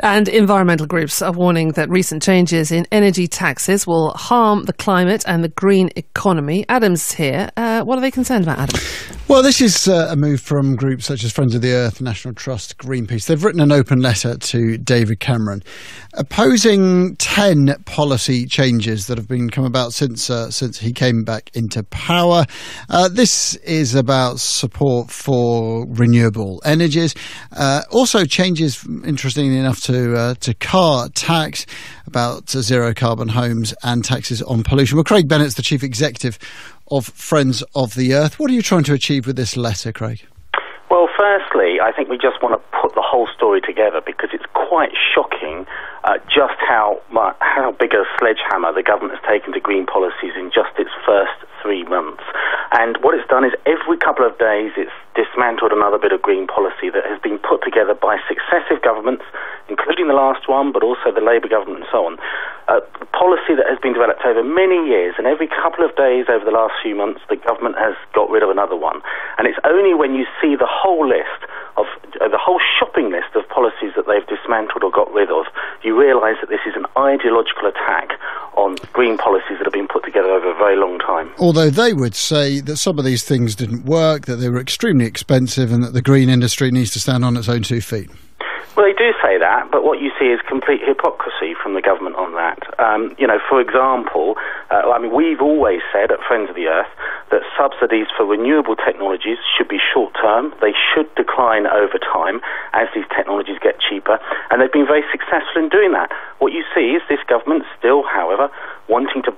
And environmental groups are warning that recent changes in energy taxes will harm the climate and the green economy. Adam's here. What are they concerned about, Adam? Well, this is a move from groups such as Friends of the Earth, National Trust, Greenpeace. They've written an open letter to David Cameron opposing 10 policy changes that have come about since he came back into power. This is about support for renewable energies. Also changes, interestingly enough, to car tax, about zero carbon homes and taxes on pollution. Well, Craig Bennett's the chief executive of Friends of the Earth. What are you trying to achieve with this letter, Craig? Well, firstly, I think we just want to put the whole story together because it's quite shocking just how big a sledgehammer the government has taken to green policies in just its first 3 months. And what it's done is every couple of days it's dismantled another bit of green policy that has been put together by successive governments, including the last one, but also the Labour government and so on. Policy that has been developed over many years, and every couple of days over the last few months, the government has got rid of another one. And it's only when you see the whole list of the whole shopping list of policies that they've dismantled or got rid of, you realise that this is an ideological attack on green policies that have been put together over a very long time. Although they would say that some of these things didn't work, that they were extremely expensive, and that the green industry needs to stand on its own 2 feet. Well, they do say that, but what you see is complete hypocrisy from the government on that. For example, we've always said at Friends of the Earth that subsidies for renewable technologies should be short-term. They should decline over time as these technologies get cheaper, and they've been very successful in doing that. What you see is this government still, however, wanting to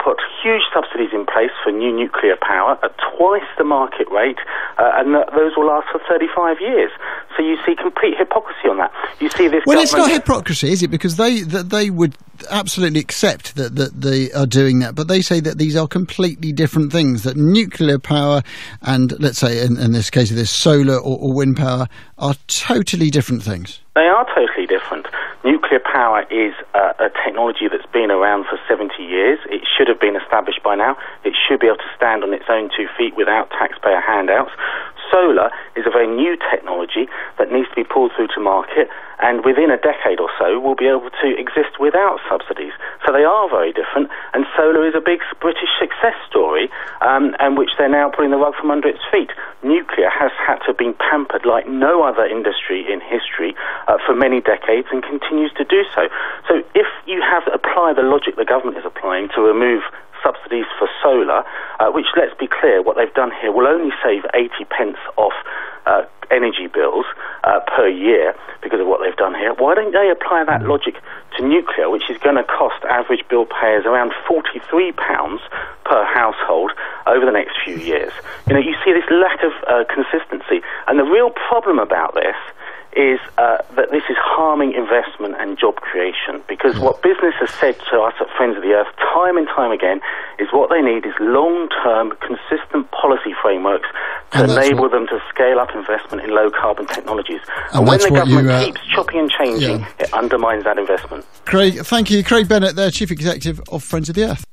put huge subsidies in place for new nuclear power at twice the market rate, and those will last for 35 years. So you see complete hypocrisy on that. You see this. Well, it's not hypocrisy, is it? Because they would absolutely accept that they are doing that, but they say that these are completely different things. That nuclear power and, let's say, in this case, this solar or wind power are totally different things. They are totally different. Nuclear power is a technology that's been around for 70 years. It should have been established by now. It should be able to stand on its own 2 feet without taxpayer handouts. Solar is a very new technology that needs to be pulled through to market, and within a decade or so will be able to exist without subsidies. So they are very different, and solar is a big British success story, and which they're now putting the rug from under its feet. Nuclear has had to have been pampered like no other industry in history for many decades and continues to do so. So if you have to apply the logic the government is applying to remove subsidies for solar, which, let's be clear, what they've done here will only save 80 pence off energy bills per year because of what they've done here. Why don't they apply that logic to nuclear, which is going to cost average bill payers around £43 per household over the next few years? You see this lack of consistency, and the real problem about this is that this is harming investment and job creation, because what business has said to us at Friends of the Earth time and time again is what they need is long-term, consistent policy frameworks to enable them to scale up investment in low-carbon technologies. And when the government keeps chopping and changing, it undermines that investment. Craig, thank you. Craig Bennett there, Chief Executive of Friends of the Earth.